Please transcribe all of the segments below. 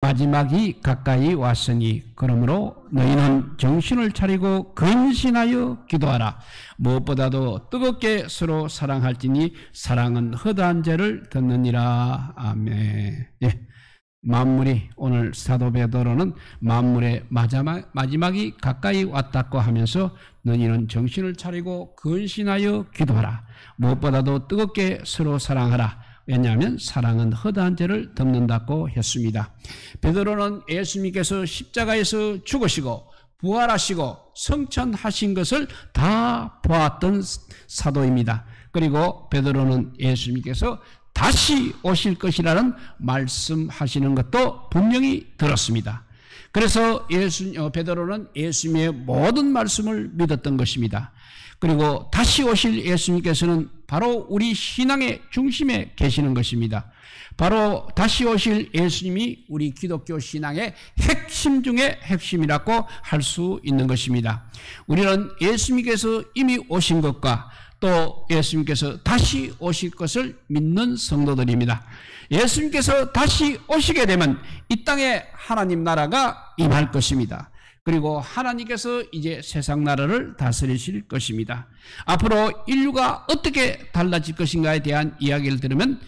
마지막이 가까이 왔으니 그러므로 너희는 정신을 차리고 근신하여 기도하라. 무엇보다도 뜨겁게 서로 사랑할지니 사랑은 허다한 죄를 덮느니라. 아멘. 예. 만물이, 오늘 사도 베드로는 만물의 마지막이 가까이 왔다고 하면서 너희는 정신을 차리고 근신하여 기도하라. 무엇보다도 뜨겁게 서로 사랑하라. 왜냐하면 사랑은 허다한 죄를 덮는다고 했습니다. 베드로는 예수님께서 십자가에서 죽으시고 부활하시고 성천하신 것을 다 보았던 사도입니다. 그리고 베드로는 예수님께서 다시 오실 것이라는 말씀하시는 것도 분명히 들었습니다. 그래서 베드로는 예수님의 모든 말씀을 믿었던 것입니다. 그리고 다시 오실 예수님께서는 바로 우리 신앙의 중심에 계시는 것입니다. 바로 다시 오실 예수님이 우리 기독교 신앙의 핵심 중의 핵심이라고 할 수 있는 것입니다. 우리는 예수님께서 이미 오신 것과 또 예수님께서 다시 오실 것을 믿는 성도들입니다. 예수님께서 다시 오시게 되면 이 땅에 하나님 나라가 임할 것입니다. 그리고 하나님께서 이제 세상 나라를 다스리실 것입니다. 앞으로 인류가 어떻게 달라질 것인가에 대한 이야기를 들으면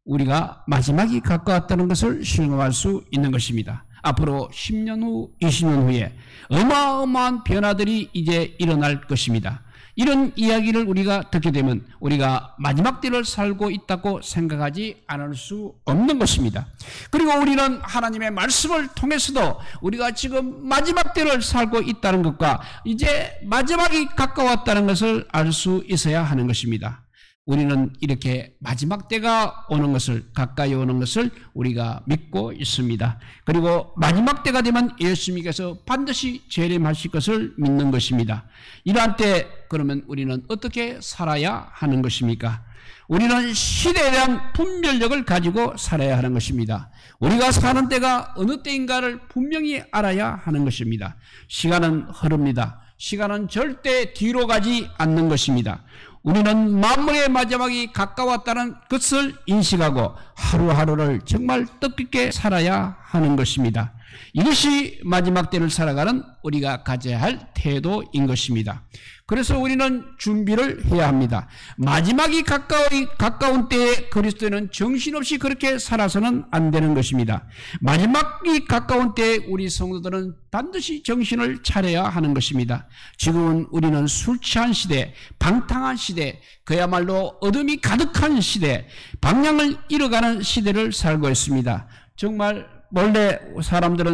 우리가 마지막이 가까웠다는 것을 실감할 수 있는 것입니다. 앞으로 10년 후, 20년 후에 어마어마한 변화들이 이제 일어날 것입니다. 이런 이야기를 우리가 듣게 되면 우리가 마지막 때를 살고 있다고 생각하지 않을 수 없는 것입니다. 그리고 우리는 하나님의 말씀을 통해서도 우리가 지금 마지막 때를 살고 있다는 것과 이제 마지막이 가까웠다는 것을 알 수 있어야 하는 것입니다. 우리는 이렇게 마지막 때가 오는 것을, 가까이 오는 것을 우리가 믿고 있습니다. 그리고 마지막 때가 되면 예수님께서 반드시 재림하실 것을 믿는 것입니다. 이러한 때 그러면 우리는 어떻게 살아야 하는 것입니까? 우리는 시대에 대한 분별력을 가지고 살아야 하는 것입니다. 우리가 사는 때가 어느 때인가를 분명히 알아야 하는 것입니다. 시간은 흐릅니다. 시간은 절대 뒤로 가지 않는 것입니다. 우리는 만물의 마지막이 가까웠다는 것을 인식하고 하루하루를 정말 뜻깊게 살아야 하는 것입니다. 이것이 마지막 때를 살아가는 우리가 가져야 할 태도인 것입니다. 그래서 우리는 준비를 해야 합니다. 마지막이 가까운 때에 그리스도인은 정신없이 그렇게 살아서는 안 되는 것입니다. 마지막이 가까운 때에 우리 성도들은 반드시 정신을 차려야 하는 것입니다. 지금은 우리는 술 취한 시대, 방탕한 시대, 그야말로 어둠이 가득한 시대, 방향을 잃어가는 시대를 살고 있습니다. 정말 원래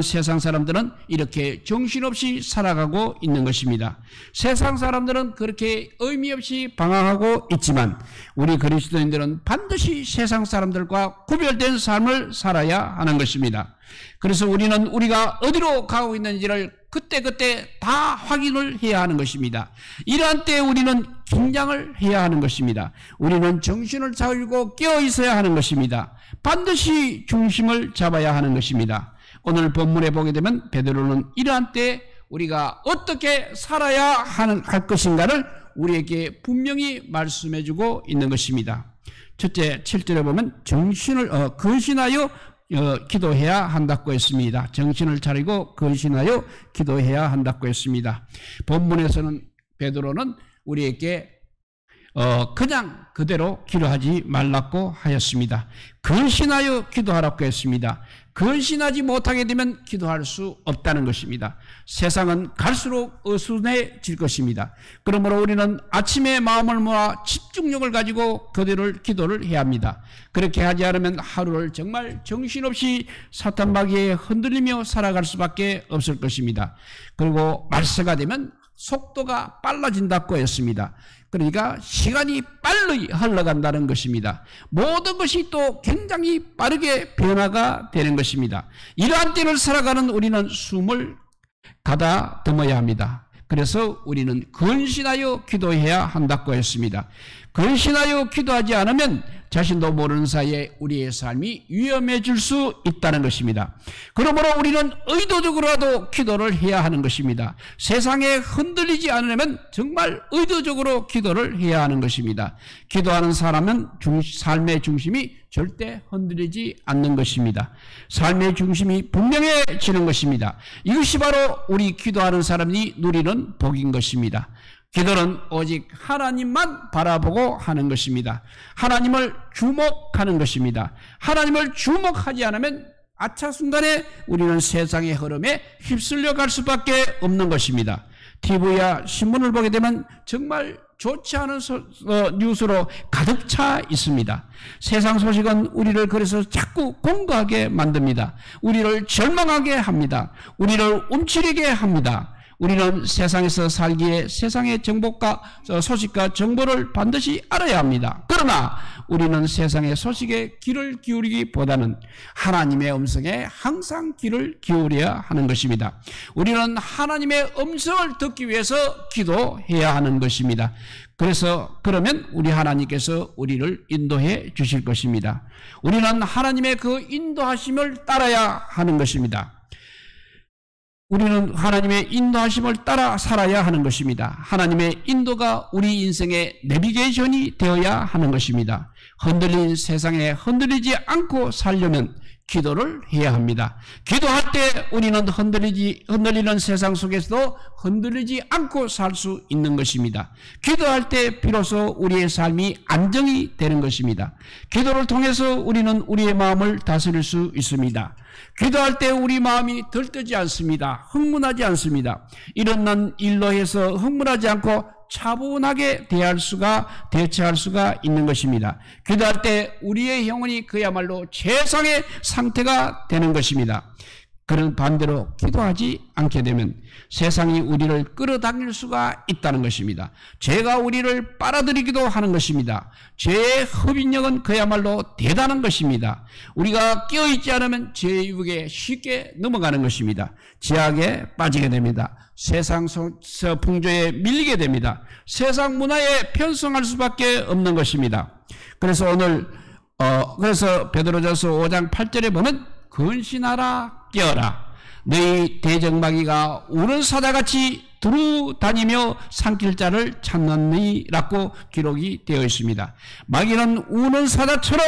세상 사람들은 이렇게 정신없이 살아가고 있는 것입니다. 세상 사람들은 그렇게 의미 없이 방황하고 있지만 우리 그리스도인들은 반드시 세상 사람들과 구별된 삶을 살아야 하는 것입니다. 그래서 우리는 우리가 어디로 가고 있는지를 그때그때 다 확인을 해야 하는 것입니다. 이러한 때에 우리는 긴장을 해야 하는 것입니다. 우리는 정신을 차리고 깨어 있어야 하는 것입니다. 반드시 중심을 잡아야 하는 것입니다. 오늘 본문에 보게 되면 베드로는 이러한 때에 우리가 어떻게 살아야 할 것인가를 우리에게 분명히 말씀해주고 있는 것입니다. 첫째, 7절에 보면 근신하여 기도해야 한다고 했습니다. 정신을 차리고 근신하여 기도해야 한다고 했습니다. 본문에서는 베드로는 우리에게 그냥 그대로 기도하지 말라고 하였습니다. 근신하여 기도하라고 했습니다. 근신하지 못하게 되면 기도할 수 없다는 것입니다. 세상은 갈수록 어수선해질 것입니다. 그러므로 우리는 아침에 마음을 모아 집중력을 가지고 그대로 기도를 해야 합니다. 그렇게 하지 않으면 하루를 정말 정신없이 사탄마귀에 흔들리며 살아갈 수밖에 없을 것입니다. 그리고 말세가 되면 속도가 빨라진다고 했습니다. 그러니까 시간이 빨리 흘러간다는 것입니다. 모든 것이 또 굉장히 빠르게 변화가 되는 것입니다. 이러한 때를 살아가는 우리는 숨을 가다듬어야 합니다. 그래서 우리는 근신하여 기도해야 한다고 했습니다. 근신하여 기도하지 않으면 자신도 모르는 사이에 우리의 삶이 위험해질 수 있다는 것입니다. 그러므로 우리는 의도적으로라도 기도를 해야 하는 것입니다. 세상에 흔들리지 않으려면 정말 의도적으로 기도를 해야 하는 것입니다. 기도하는 사람은 삶의 중심이 절대 흔들리지 않는 것입니다. 삶의 중심이 분명해지는 것입니다. 이것이 바로 우리 기도하는 사람이 누리는 복인 것입니다. 기도는 오직 하나님만 바라보고 하는 것입니다. 하나님을 주목하는 것입니다. 하나님을 주목하지 않으면 아차순간에 우리는 세상의 흐름에 휩쓸려 갈 수밖에 없는 것입니다. TV야 신문을 보게 되면 정말 좋지 않은 뉴스로 가득 차 있습니다. 세상 소식은 우리를 그래서 자꾸 공고하게 만듭니다. 우리를 절망하게 합니다. 우리를 움츠리게 합니다. 우리는 세상에서 살기에 세상의 정보과 소식과 정보를 반드시 알아야 합니다. 그러나 우리는 세상의 소식에 귀를 기울이기보다는 하나님의 음성에 항상 귀를 기울여야 하는 것입니다. 우리는 하나님의 음성을 듣기 위해서 기도해야 하는 것입니다. 그러면 우리 하나님께서 우리를 인도해 주실 것입니다. 우리는 하나님의 그 인도하심을 따라야 하는 것입니다. 우리는 하나님의 인도하심을 따라 살아야 하는 것입니다. 하나님의 인도가 우리 인생의 내비게이션이 되어야 하는 것입니다. 흔들린 세상에 흔들리지 않고 살려면 기도를 해야 합니다. 기도할 때 우리는 흔들리는 세상 속에서도 흔들리지 않고 살 수 있는 것입니다. 기도할 때 비로소 우리의 삶이 안정이 되는 것입니다. 기도를 통해서 우리는 우리의 마음을 다스릴 수 있습니다. 기도할 때 우리 마음이 들뜨지 않습니다. 흥분하지 않습니다. 일어난 일로 해서 흥분하지 않고 차분하게 대처할 수가 있는 것입니다. 기도할 때 우리의 영혼이 그야말로 최상의 상태가 되는 것입니다. 그런 반대로 기도하지 않게 되면 세상이 우리를 끌어당길 수가 있다는 것입니다. 죄가 우리를 빨아들이기도 하는 것입니다. 죄의 흡인력은 그야말로 대단한 것입니다. 우리가 깨어있지 않으면 죄의 유혹에 쉽게 넘어가는 것입니다. 죄악에 빠지게 됩니다. 세상 풍조에 밀리게 됩니다. 세상 문화에 편성할 수밖에 없는 것입니다. 그래서 그래서 베드로전서 5장 8절에 보면 근신하라 깨어라 너희 대적마귀가 우는 사자같이 두루 다니며 삼킬 자를 찾느니라고 기록이 되어 있습니다. 마귀는 우는 사자처럼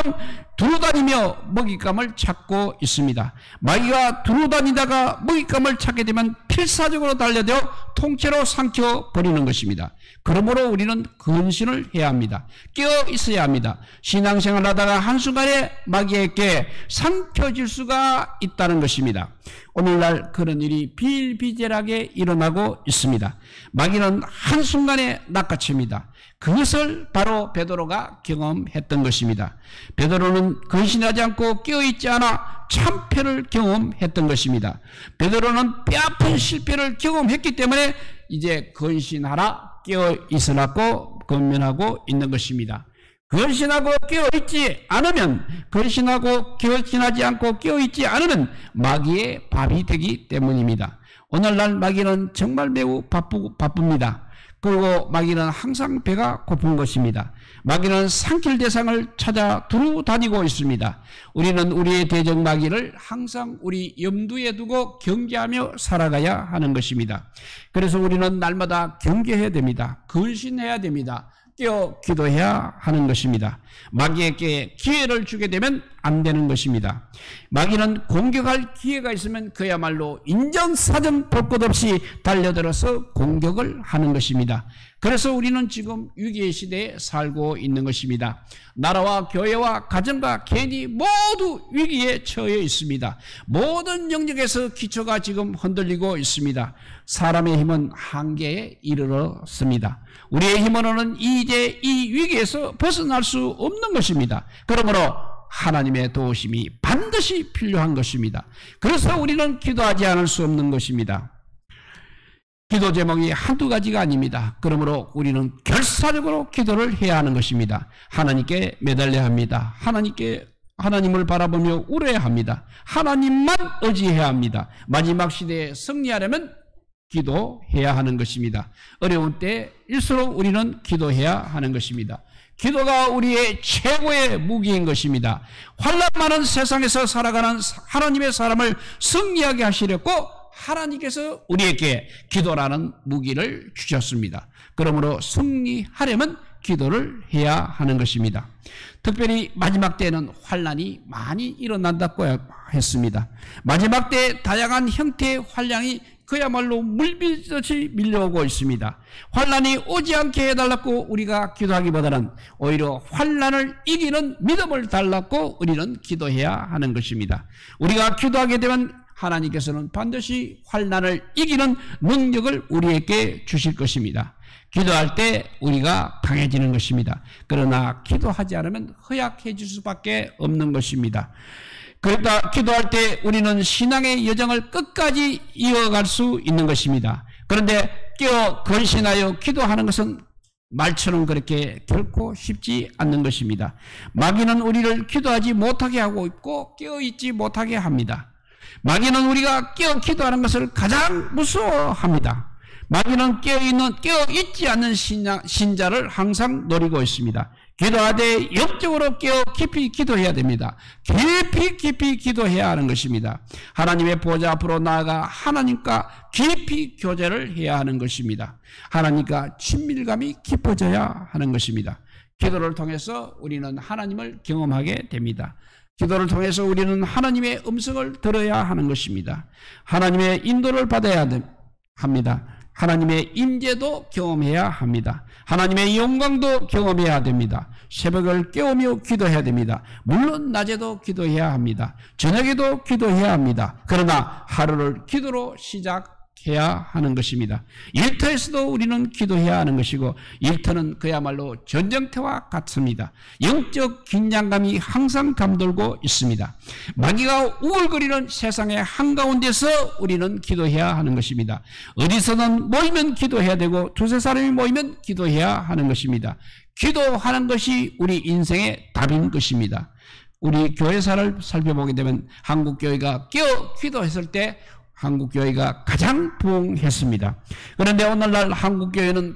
두루 다니며 먹잇감을 찾고 있습니다. 마귀가 두루 다니다가 먹잇감을 찾게 되면 필사적으로 달려들어 통째로 삼켜버리는 것입니다. 그러므로 우리는 근신을 해야 합니다. 깨어 있어야 합니다. 신앙생활을 하다가 한순간에 마귀에게 삼켜질 수가 있다는 것입니다. 오늘날 그런 일이 비일비재하게 일어나고 있습니다. 마귀는 한순간에 낚아챕니다. 그것을 바로 베드로가 경험했던 것입니다. 베드로는 근신하지 않고 깨어있지 않아 참패를 경험했던 것입니다. 베드로는 뼈아픈 실패를 경험했기 때문에 이제 근신하라 깨어있으라고 권면하고 있는 것입니다. 근신하고 깨어있지 않으면 근신하지 않고 깨어있지 않으면 마귀의 밥이 되기 때문입니다. 오늘날 마귀는 정말 매우 바쁩니다. 그리고 마귀는 항상 배가 고픈 것입니다. 마귀는 삼킬 대상을 찾아 두루 다니고 있습니다. 우리는 우리의 대적 마귀를 항상 우리 염두에 두고 경계하며 살아가야 하는 것입니다. 그래서 우리는 날마다 경계해야 됩니다. 근신해야 됩니다. 깨어 기도해야 하는 것입니다. 마귀에게 기회를 주게 되면 안 되는 것입니다. 마귀는 공격할 기회가 있으면 그야말로 인정사정 볼 것 없이 달려들어서 공격을 하는 것입니다. 그래서 우리는 지금 위기의 시대에 살고 있는 것입니다. 나라와 교회와 가정과 개인이 모두 위기에 처해 있습니다. 모든 영역에서 기초가 지금 흔들리고 있습니다. 사람의 힘은 한계에 이르렀습니다. 우리의 힘으로는 이제 이 위기에서 벗어날 수 없는 것입니다. 그러므로 하나님의 도우심이 반드시 필요한 것입니다. 그래서 우리는 기도하지 않을 수 없는 것입니다. 기도 제목이 한두 가지가 아닙니다. 그러므로 우리는 결사적으로 기도를 해야 하는 것입니다. 하나님께 매달려야 합니다. 하나님을 바라보며 울어야 합니다. 하나님만 의지해야 합니다. 마지막 시대에 승리하려면 기도해야 하는 것입니다. 어려운 때일수록 우리는 기도해야 하는 것입니다. 기도가 우리의 최고의 무기인 것입니다. 환난 많은 세상에서 살아가는 하나님의 사람을 승리하게 하시려고 하나님께서 우리에게 기도라는 무기를 주셨습니다. 그러므로 승리하려면 기도를 해야 하는 것입니다. 특별히 마지막 때에는 환난이 많이 일어난다고 했습니다. 마지막 때 다양한 형태의 환난이 그야말로 물밀듯이 밀려오고 있습니다. 환난이 오지 않게 해달라고 우리가 기도하기보다는 오히려 환난을 이기는 믿음을 달라고 우리는 기도해야 하는 것입니다. 우리가 기도하게 되면 하나님께서는 반드시 환난을 이기는 능력을 우리에게 주실 것입니다. 기도할 때 우리가 강해지는 것입니다. 그러나 기도하지 않으면 허약해질 수밖에 없는 것입니다. 그러니까 기도할 때 우리는 신앙의 여정을 끝까지 이어갈 수 있는 것입니다. 그런데 깨어 근신하여 기도하는 것은 말처럼 그렇게 결코 쉽지 않는 것입니다. 마귀는 우리를 기도하지 못하게 하고 있고 깨어있지 못하게 합니다. 마귀는 우리가 깨어 기도하는 것을 가장 무서워합니다. 마귀는 깨어있지 않는 신자를 항상 노리고 있습니다. 기도하되 영적으로 깨어 깊이 기도해야 됩니다. 깊이 기도해야 하는 것입니다. 하나님의 보좌 앞으로 나아가 하나님과 깊이 교제를 해야 하는 것입니다. 하나님과 친밀감이 깊어져야 하는 것입니다. 기도를 통해서 우리는 하나님을 경험하게 됩니다. 기도를 통해서 우리는 하나님의 음성을 들어야 하는 것입니다. 하나님의 인도를 받아야 합니다. 하나님의 임재도 경험해야 합니다. 하나님의 영광도 경험해야 됩니다. 새벽을 깨우며 기도해야 됩니다. 물론 낮에도 기도해야 합니다. 저녁에도 기도해야 합니다. 그러나 하루를 기도로 시작해야 하는 것입니다. 일터에서도 우리는 기도해야 하는 것이고 일터는 그야말로 전쟁터와 같습니다. 영적 긴장감이 항상 감돌고 있습니다. 마귀가 우울거리는 세상의 한가운데서 우리는 기도해야 하는 것입니다. 어디서는 모이면 기도해야 되고 두세 사람이 모이면 기도해야 하는 것입니다. 기도하는 것이 우리 인생의 답인 것입니다. 우리 교회사를 살펴보게 되면 한국교회가 깨어 기도했을 때 한국교회가 가장 부흥했습니다. 그런데 오늘날 한국교회는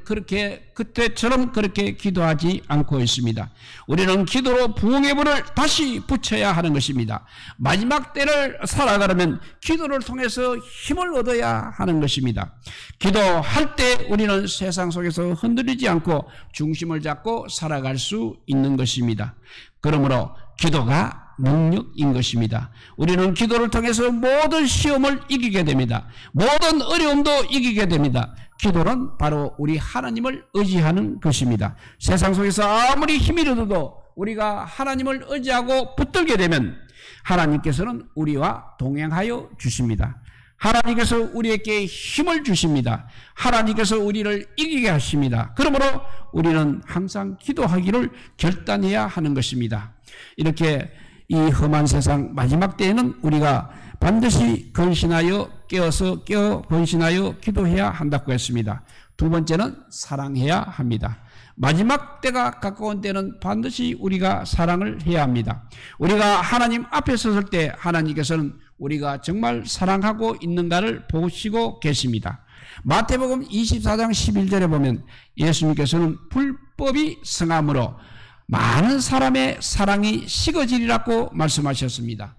그때처럼 그렇게 기도하지 않고 있습니다. 우리는 기도로 부흥의 불을 다시 붙여야 하는 것입니다. 마지막 때를 살아가려면 기도를 통해서 힘을 얻어야 하는 것입니다. 기도할 때 우리는 세상 속에서 흔들리지 않고 중심을 잡고 살아갈 수 있는 것입니다. 그러므로 기도가 능력인 것입니다. 우리는 기도를 통해서 모든 시험을 이기게 됩니다. 모든 어려움도 이기게 됩니다. 기도는 바로 우리 하나님을 의지하는 것입니다. 세상 속에서 아무리 힘이 들어도 우리가 하나님을 의지하고 붙들게 되면 하나님께서는 우리와 동행하여 주십니다. 하나님께서 우리에게 힘을 주십니다. 하나님께서 우리를 이기게 하십니다. 그러므로 우리는 항상 기도하기를 결단해야 하는 것입니다. 이렇게 이 험한 세상 마지막 때에는 우리가 반드시 근신하여 근신하여 기도해야 한다고 했습니다. 두 번째는 사랑해야 합니다. 마지막 때가 가까운 때는 반드시 우리가 사랑을 해야 합니다. 우리가 하나님 앞에 섰을 때 하나님께서는 우리가 정말 사랑하고 있는가를 보시고 계십니다. 마태복음 24장 11절에 보면 예수님께서는 불법이 성함으로 많은 사람의 사랑이 식어지리라고 말씀하셨습니다.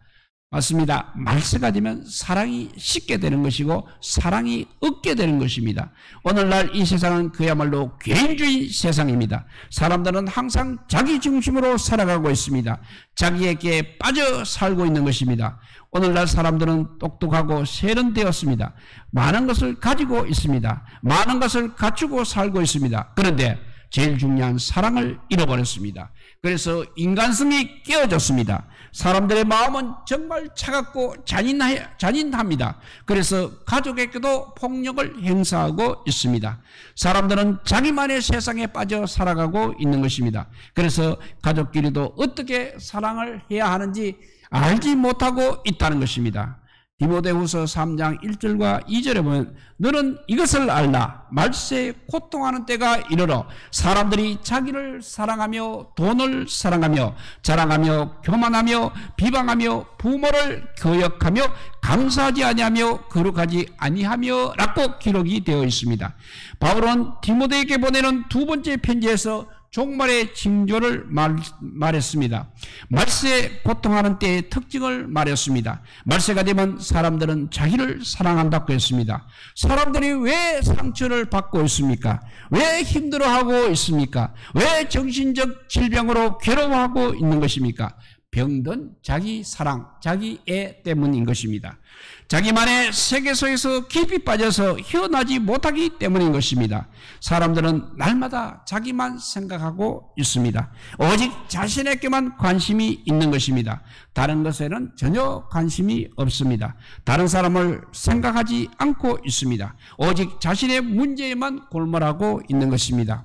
맞습니다. 말세가 되면 사랑이 식게 되는 것이고 사랑이 없게 되는 것입니다. 오늘날 이 세상은 그야말로 개인주의 세상입니다. 사람들은 항상 자기 중심으로 살아가고 있습니다. 자기에게 빠져 살고 있는 것입니다. 오늘날 사람들은 똑똑하고 세련되었습니다. 많은 것을 가지고 있습니다. 많은 것을 갖추고 살고 있습니다. 그런데 제일 중요한 사랑을 잃어버렸습니다. 그래서 인간성이 깨어졌습니다. 사람들의 마음은 정말 차갑고 잔인합니다. 그래서 가족에게도 폭력을 행사하고 있습니다. 사람들은 자기만의 세상에 빠져 살아가고 있는 것입니다. 그래서 가족끼리도 어떻게 사랑을 해야 하는지 알지 못하고 있다는 것입니다. 디모데후서 3장 1절과 2절에 보면 너는 이것을 알라. 말세에 고통하는 때가 이르러 사람들이 자기를 사랑하며 돈을 사랑하며 자랑하며 교만하며 비방하며 부모를 거역하며 감사하지 아니하며 거룩하지 아니하며 라고 기록이 되어 있습니다. 바울은 디모데에게 보내는 두 번째 편지에서 종말의 징조를 말했습니다. 말세 고통하는 때의 특징을 말했습니다. 말세가 되면 사람들은 자기를 사랑한다고 했습니다. 사람들이 왜 상처를 받고 있습니까? 왜 힘들어하고 있습니까? 왜 정신적 질병으로 괴로워하고 있는 것입니까? 병든 자기 사랑, 자기 애 때문인 것입니다. 자기만의 세계 속에서 깊이 빠져서 헤어나지 못하기 때문인 것입니다. 사람들은 날마다 자기만 생각하고 있습니다. 오직 자신에게만 관심이 있는 것입니다. 다른 것에는 전혀 관심이 없습니다. 다른 사람을 생각하지 않고 있습니다. 오직 자신의 문제에만 골몰하고 있는 것입니다.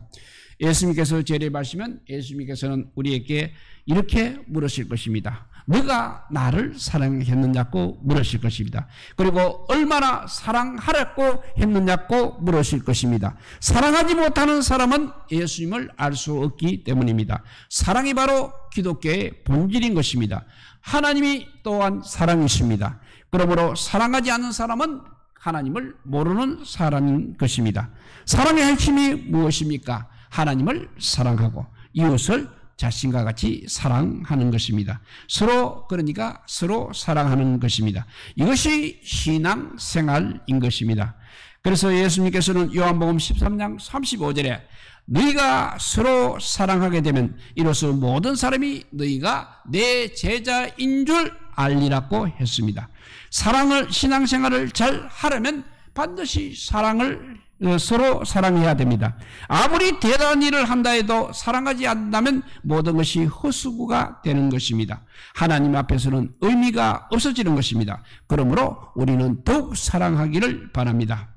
예수님께서 재림하시면 예수님께서는 우리에게 이렇게 물으실 것입니다. 너가 나를 사랑했느냐고 물으실 것입니다. 그리고 얼마나 사랑하라고 했느냐고 물으실 것입니다. 사랑하지 못하는 사람은 예수님을 알 수 없기 때문입니다. 사랑이 바로 기독교의 본질인 것입니다. 하나님이 또한 사랑이십니다. 그러므로 사랑하지 않는 사람은 하나님을 모르는 사람인 것입니다. 사랑의 핵심이 무엇입니까? 하나님을 사랑하고 이웃을 자신과 같이 사랑하는 것입니다. 그러니까 서로 사랑하는 것입니다. 이것이 신앙생활인 것입니다. 그래서 예수님께서는 요한복음 13장 35절에 너희가 서로 사랑하게 되면 이로써 모든 사람이 너희가 내 제자인 줄 알리라고 했습니다. 신앙생활을 잘 하려면 반드시 서로 사랑해야 됩니다. 아무리 대단한 일을 한다 해도 사랑하지 않는다면 모든 것이 헛수고가 되는 것입니다. 하나님 앞에서는 의미가 없어지는 것입니다. 그러므로 우리는 더욱 사랑하기를 바랍니다.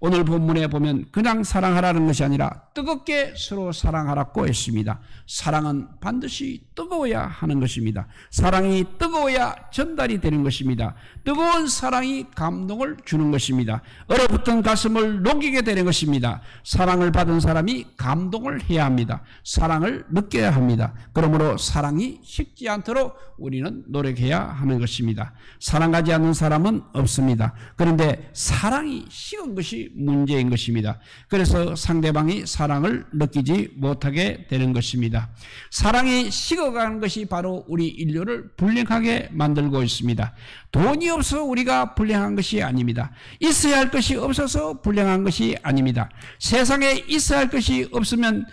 오늘 본문에 보면 그냥 사랑하라는 것이 아니라 뜨겁게 서로 사랑하라고 했습니다. 사랑은 반드시 뜨거워야 하는 것입니다. 사랑이 뜨거워야 전달이 되는 것입니다. 뜨거운 사랑이 감동을 주는 것입니다. 얼어붙은 가슴을 녹이게 되는 것입니다. 사랑을 받은 사람이 감동을 해야 합니다. 사랑을 느껴야 합니다. 그러므로 사랑이 식지 않도록 우리는 노력해야 하는 것입니다. 사랑하지 않는 사람은 없습니다. 그런데 사랑이 식은 것이 문제인 것입니다. 그래서 상대방이 사랑을 느끼지 못하게 되는 것입니다. 사랑이 식어가는 것이 바로 우리 인류를 불행하게 만들고 있습니다. 돈이 없어 우리가 불행한 것이 아닙니다. 있어야 할 것이 없어서 불행한 것이 아닙니다. 세상에 있어야 할 것이 없으면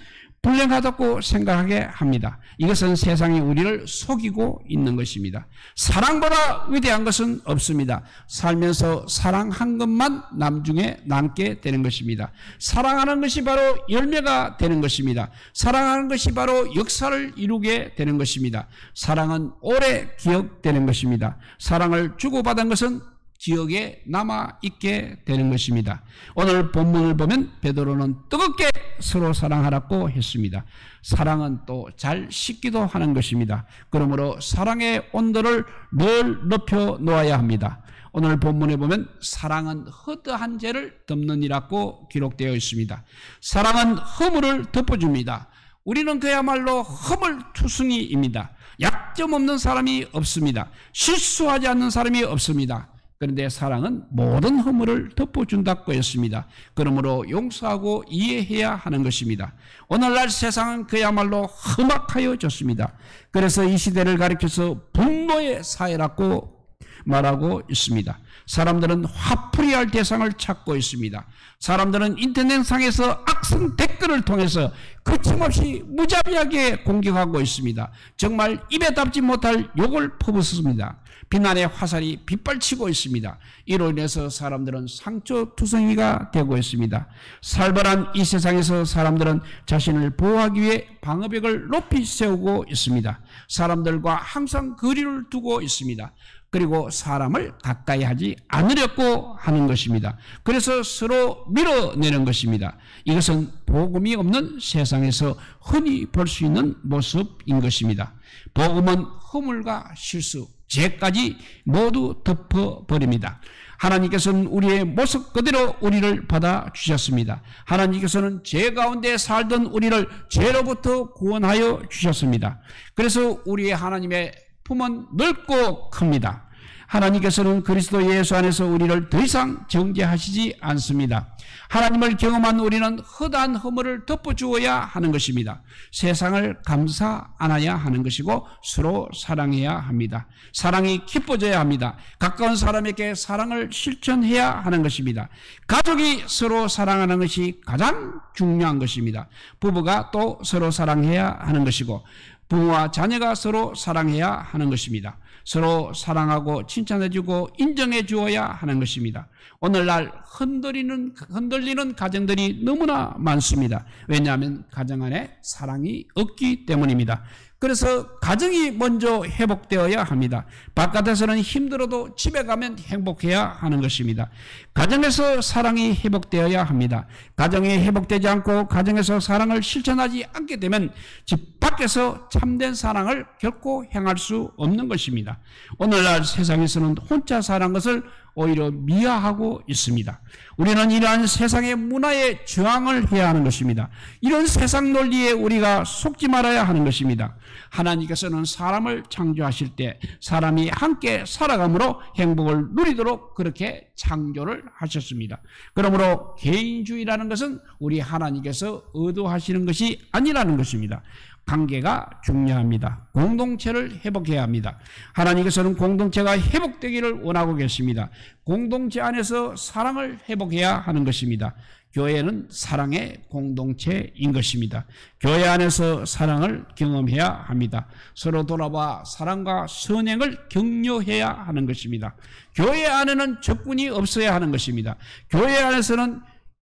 불행하다고 생각하게 합니다. 이것은 세상이 우리를 속이고 있는 것입니다. 사랑보다 위대한 것은 없습니다. 살면서 사랑한 것만 남중에 남게 되는 것입니다. 사랑하는 것이 바로 열매가 되는 것입니다. 사랑하는 것이 바로 역사를 이루게 되는 것입니다. 사랑은 오래 기억되는 것입니다. 사랑을 주고받은 것은 기억에 남아있게 되는 것입니다. 오늘 본문을 보면 베드로는 뜨겁게 서로 사랑하라고 했습니다. 사랑은 또 잘 식기도 하는 것입니다. 그러므로 사랑의 온도를 늘 높여 놓아야 합니다. 오늘 본문에 보면 사랑은 허다한 죄를 덮느니라고 기록되어 있습니다. 사랑은 허물을 덮어줍니다. 우리는 그야말로 허물투성이입니다. 약점 없는 사람이 없습니다. 실수하지 않는 사람이 없습니다. 그런데 사랑은 모든 허물을 덮어준다고 했습니다. 그러므로 용서하고 이해해야 하는 것입니다. 오늘날 세상은 그야말로 험악하여졌습니다. 그래서 이 시대를 가리켜서 분노의 사회라고 말하고 있습니다. 사람들은 화풀이할 대상을 찾고 있습니다. 사람들은 인터넷상에서 악성 댓글을 통해서 거침없이 무자비하게 공격하고 있습니다. 정말 입에 담지 못할 욕을 퍼붓습니다. 비난의 화살이 빗발치고 있습니다. 이로 인해서 사람들은 상처투성이가 되고 있습니다. 살벌한 이 세상에서 사람들은 자신을 보호하기 위해 방어벽을 높이 세우고 있습니다. 사람들과 항상 거리를 두고 있습니다. 그리고 사람을 가까이 하지 않으려고 하는 것입니다. 그래서 서로 밀어내는 것입니다. 이것은 복음이 없는 세상에서 흔히 볼 수 있는 모습인 것입니다. 복음은 허물과 실수, 죄까지 모두 덮어버립니다. 하나님께서는 우리의 모습 그대로 우리를 받아주셨습니다. 하나님께서는 죄 가운데 살던 우리를 죄로부터 구원하여 주셨습니다. 그래서 우리의 하나님의 품은 넓고 큽니다. 하나님께서는 그리스도 예수 안에서 우리를 더 이상 정죄하시지 않습니다. 하나님을 경험한 우리는 허다한 허물을 덮어주어야 하는 것입니다. 세상을 감사 안아야 하는 것이고 서로 사랑해야 합니다. 사랑이 깊어져야 합니다. 가까운 사람에게 사랑을 실천해야 하는 것입니다. 가족이 서로 사랑하는 것이 가장 중요한 것입니다. 부부가 또 서로 사랑해야 하는 것이고 부모와 자녀가 서로 사랑해야 하는 것입니다. 서로 사랑하고 칭찬해주고 인정해 주어야 하는 것입니다. 오늘날 흔들리는 가정들이 너무나 많습니다. 왜냐하면 가정 안에 사랑이 없기 때문입니다. 그래서 가정이 먼저 회복되어야 합니다. 바깥에서는 힘들어도 집에 가면 행복해야 하는 것입니다. 가정에서 사랑이 회복되어야 합니다. 가정이 회복되지 않고 가정에서 사랑을 실천하지 않게 되면 집 밖에서 참된 사랑을 결코 행할 수 없는 것입니다. 오늘날 세상에서는 혼자 사는 것을 오히려 미화하고 있습니다. 우리는 이러한 세상의 문화에 저항을 해야 하는 것입니다. 이런 세상 논리에 우리가 속지 말아야 하는 것입니다. 하나님께서는 사람을 창조하실 때 사람이 함께 살아감으로 행복을 누리도록 그렇게 창조를 하셨습니다. 그러므로 개인주의라는 것은 우리 하나님께서 의도하시는 것이 아니라는 것입니다. 관계가 중요합니다. 공동체를 회복해야 합니다. 하나님께서는 공동체가 회복되기를 원하고 계십니다. 공동체 안에서 사랑을 회복해야 하는 것입니다. 교회는 사랑의 공동체인 것입니다. 교회 안에서 사랑을 경험해야 합니다. 서로 돌아봐 사랑과 선행을 격려해야 하는 것입니다. 교회 안에는 적군이 없어야 하는 것입니다. 교회 안에서는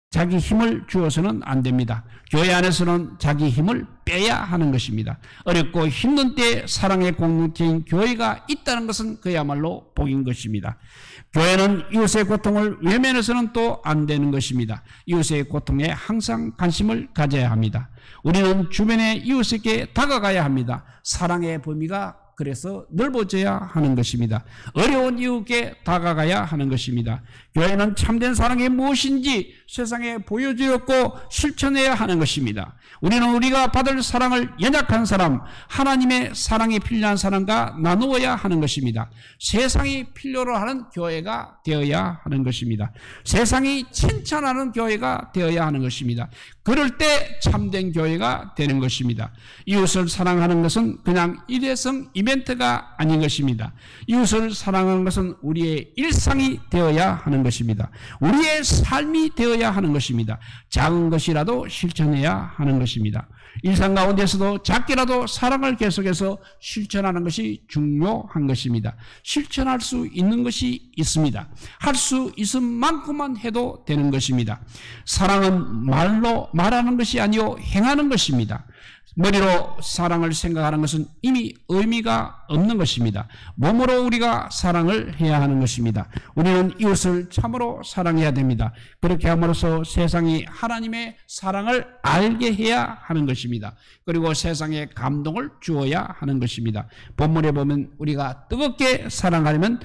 자기 힘을 주어서는 안 됩니다. 교회 안에서는 자기 힘을 빼야 하는 것입니다. 어렵고 힘든 때에 사랑의 공동체인 교회가 있다는 것은 그야말로 복인 것입니다. 교회는 이웃의 고통을 외면해서는 또 안 되는 것입니다. 이웃의 고통에 항상 관심을 가져야 합니다. 우리는 주변의 이웃에게 다가가야 합니다. 사랑의 범위가 그래서 넓어져야 하는 것입니다. 어려운 이웃에게 다가가야 하는 것입니다. 교회는 참된 사랑이 무엇인지 세상에 보여주었고 실천해야 하는 것입니다. 우리는 우리가 받을 사랑을 연약한 사람, 하나님의 사랑이 필요한 사람과 나누어야 하는 것입니다. 세상이 필요로 하는 교회가 되어야 하는 것입니다. 세상이 칭찬하는 교회가 되어야 하는 것입니다. 그럴 때 참된 교회가 되는 것입니다. 이웃을 사랑하는 것은 그냥 일회성 이벤트가 아닌 것입니다. 이웃을 사랑하는 것은 우리의 일상이 되어야 하는 것입니다. 우리의 삶이 되어야 하는 것입니다. 작은 것이라도 실천해야 하는 것입니다. 일상 가운데서도 작게라도 사랑을 계속해서 실천하는 것이 중요한 것입니다. 실천할 수 있는 것이 있습니다. 할 수 있은 만큼만 해도 되는 것입니다. 사랑은 말로 말하는 것이 아니요 행하는 것입니다. 머리로 사랑을 생각하는 것은 이미 의미가 없는 것입니다. 몸으로 우리가 사랑을 해야 하는 것입니다. 우리는 이웃을 참으로 사랑해야 됩니다. 그렇게 함으로써 세상이 하나님의 사랑을 알게 해야 하는 것입니다. 그리고 세상에 감동을 주어야 하는 것입니다. 본문에 보면 우리가 뜨겁게 사랑하려면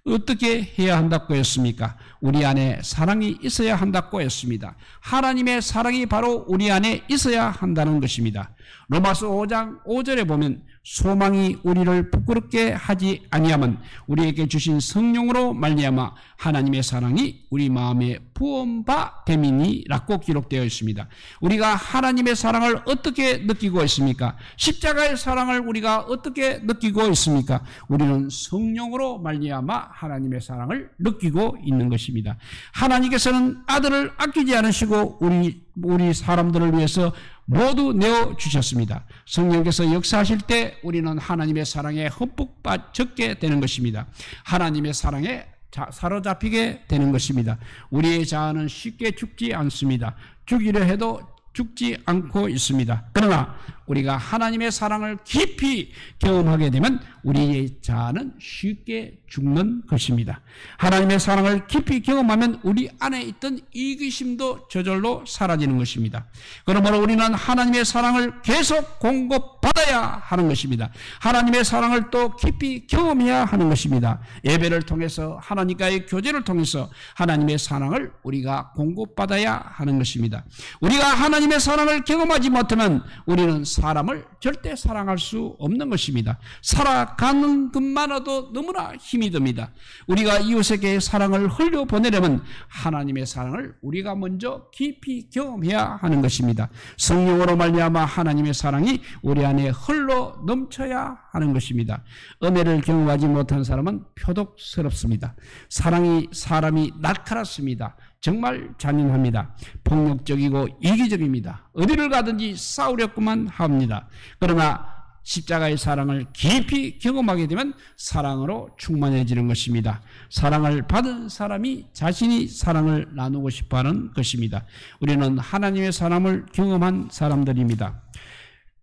어떻게 해야 한다고 했습니까? 우리 안에 사랑이 있어야 한다고 했습니다. 하나님의 사랑이 바로 우리 안에 있어야 한다는 것입니다. 로마서 5장 5절에 보면 소망이 우리를 부끄럽게 하지 아니하면 우리에게 주신 성령으로 말미암아 하나님의 사랑이 우리 마음에 부은 바 됨이니라고 기록되어 있습니다. 우리가 하나님의 사랑을 어떻게 느끼고 있습니까? 십자가의 사랑을 우리가 어떻게 느끼고 있습니까? 우리는 성령으로 말미암아 하나님의 사랑을 느끼고 있는 것입니다. 하나님께서는 아들을 아끼지 않으시고 우리 사람들을 위해서 모두 내어주셨습니다. 성령께서 역사하실 때 우리는 하나님의 사랑에 흠뻑 빠졌게 되는 것입니다. 하나님의 사랑에 사로잡히게 되는 것입니다. 우리의 자아는 쉽게 죽지 않습니다. 죽이려 해도 죽지 않고 있습니다. 그러나 우리가 하나님의 사랑을 깊이 경험하게 되면 우리의 자아는 쉽게 죽는 것입니다. 하나님의 사랑을 깊이 경험하면 우리 안에 있던 이기심도 저절로 사라지는 것입니다. 그러므로 우리는 하나님의 사랑을 계속 공급받아야 하는 것입니다. 하나님의 사랑을 또 깊이 경험해야 하는 것입니다. 예배를 통해서 하나님과의 교제를 통해서 하나님의 사랑을 우리가 공급받아야 하는 것입니다. 우리가 하나님의 하나님의 사랑을 경험하지 못하면 우리는 사람을 절대 사랑할 수 없는 것입니다. 살아가는 것만으로도 너무나 힘이 듭니다. 우리가 이웃에게 사랑을 흘려보내려면 하나님의 사랑을 우리가 먼저 깊이 경험해야 하는 것입니다. 성령으로 말미암아 하나님의 사랑이 우리 안에 흘러 넘쳐야 하는 것입니다. 은혜를 경험하지 못한 사람은 표독스럽습니다. 사람이 날카롭습니다. 정말 잔인합니다. 폭력적이고 이기적입니다. 어디를 가든지 싸우려고만 합니다. 그러나 십자가의 사랑을 깊이 경험하게 되면 사랑으로 충만해지는 것입니다. 사랑을 받은 사람이 자신이 사랑을 나누고 싶어하는 것입니다. 우리는 하나님의 사랑을 경험한 사람들입니다.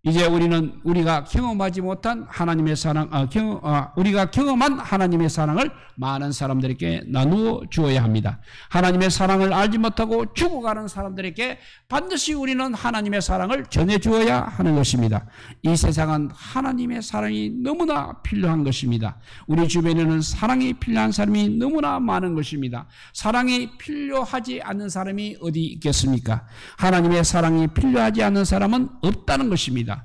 이제 우리가 경험하지 못한 하나님의 사랑, 우리가 경험한 하나님의 사랑을 많은 사람들에게 나누어 주어야 합니다. 하나님의 사랑을 알지 못하고 죽어가는 사람들에게 반드시 우리는 하나님의 사랑을 전해 주어야 하는 것입니다. 이 세상은 하나님의 사랑이 너무나 필요한 것입니다. 우리 주변에는 사랑이 필요한 사람이 너무나 많은 것입니다. 사랑이 필요하지 않는 사람이 어디 있겠습니까? 하나님의 사랑이 필요하지 않는 사람은 없다는 것입니다.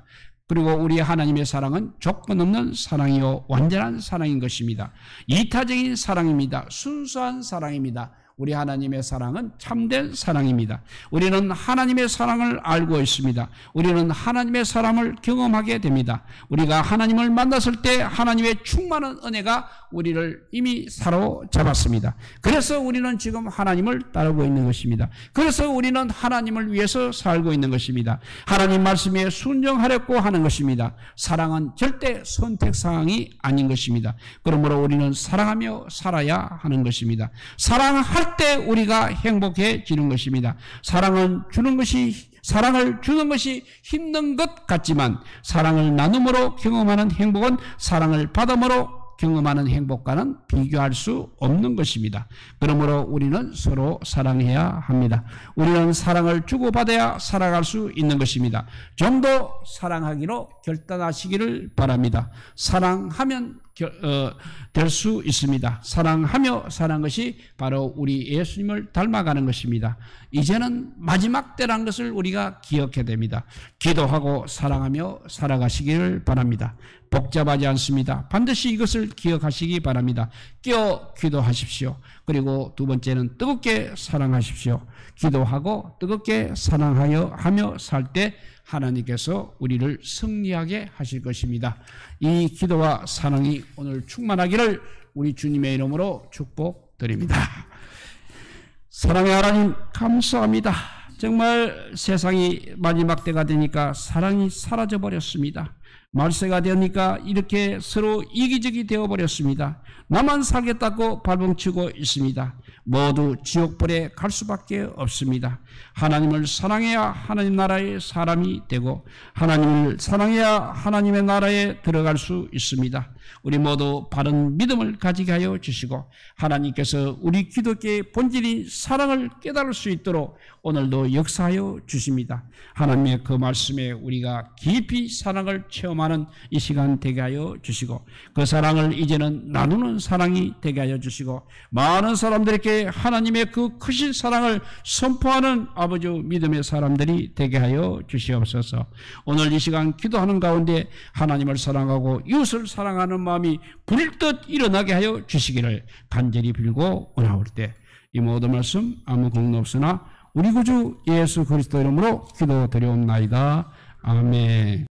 그리고 우리 하나님의 사랑은 조건 없는 사랑이요 완전한 사랑인 것입니다. 이타적인 사랑입니다. 순수한 사랑입니다. 우리 하나님의 사랑은 참된 사랑입니다. 우리는 하나님의 사랑을 알고 있습니다. 우리는 하나님의 사랑을 경험하게 됩니다. 우리가 하나님을 만났을 때 하나님의 충만한 은혜가 우리를 이미 사로잡았습니다. 그래서 우리는 지금 하나님을 따르고 있는 것입니다. 그래서 우리는 하나님을 위해서 살고 있는 것입니다. 하나님 말씀에 순종하려고 하는 것입니다. 사랑은 절대 선택사항이 아닌 것입니다. 그러므로 우리는 사랑하며 살아야 하는 것입니다. 사랑할 때 우리가 행복해지는 것입니다. 사랑을 주는 것이 힘든 것 같지만 사랑을 나눔으로 경험하는 행복은 사랑을 받음으로 경험하는 행복과는 비교할 수 없는 것입니다. 그러므로 우리는 서로 사랑해야 합니다. 우리는 사랑을 주고받아야 살아갈 수 있는 것입니다. 좀 더 사랑하기로 결단하시기를 바랍니다. 사랑하면 될 수 있습니다. 사랑하며 사는 것이 바로 우리 예수님을 닮아가는 것입니다. 이제는 마지막 때란 것을 우리가 기억해야 됩니다. 기도하고 사랑하며 살아가시기를 바랍니다. 복잡하지 않습니다. 반드시 이것을 기억하시기 바랍니다. 깨어 기도하십시오. 그리고 두 번째는 뜨겁게 사랑하십시오. 기도하고 뜨겁게 사랑하며 살 때 하나님께서 우리를 승리하게 하실 것입니다. 이 기도와 사랑이 오늘 충만하기를 우리 주님의 이름으로 축복드립니다. 사랑의 하나님 감사합니다. 정말 세상이 마지막 때가 되니까 사랑이 사라져 버렸습니다. 말세가 되니까 이렇게 서로 이기적이 되어버렸습니다. 나만 살겠다고 발버둥치고 있습니다. 모두 지옥불에 갈 수밖에 없습니다. 하나님을 사랑해야 하나님 나라의 사람이 되고 하나님을 사랑해야 하나님의 나라에 들어갈 수 있습니다. 우리 모두 바른 믿음을 가지게 하여 주시고 하나님께서 우리 기독교의 본질인 사랑을 깨달을 수 있도록 오늘도 역사하여 주십니다. 하나님의 그 말씀에 우리가 깊이 사랑을 체험하는 이 시간 되게 하여 주시고 그 사랑을 이제는 나누는 사랑이 되게 하여 주시고 많은 사람들에게 하나님의 그 크신 사랑을 선포하는 아버지 믿음의 사람들이 되게 하여 주시옵소서. 오늘 이 시간 기도하는 가운데 하나님을 사랑하고 이웃을 사랑하는 마음이 불뜻 일어나게 하여 주시기를 간절히 빌고 원하올 때 이 모든 말씀 아무 공로 없으나 우리 구주 예수 그리스도 이름으로 기도드리옵나이다. 아멘.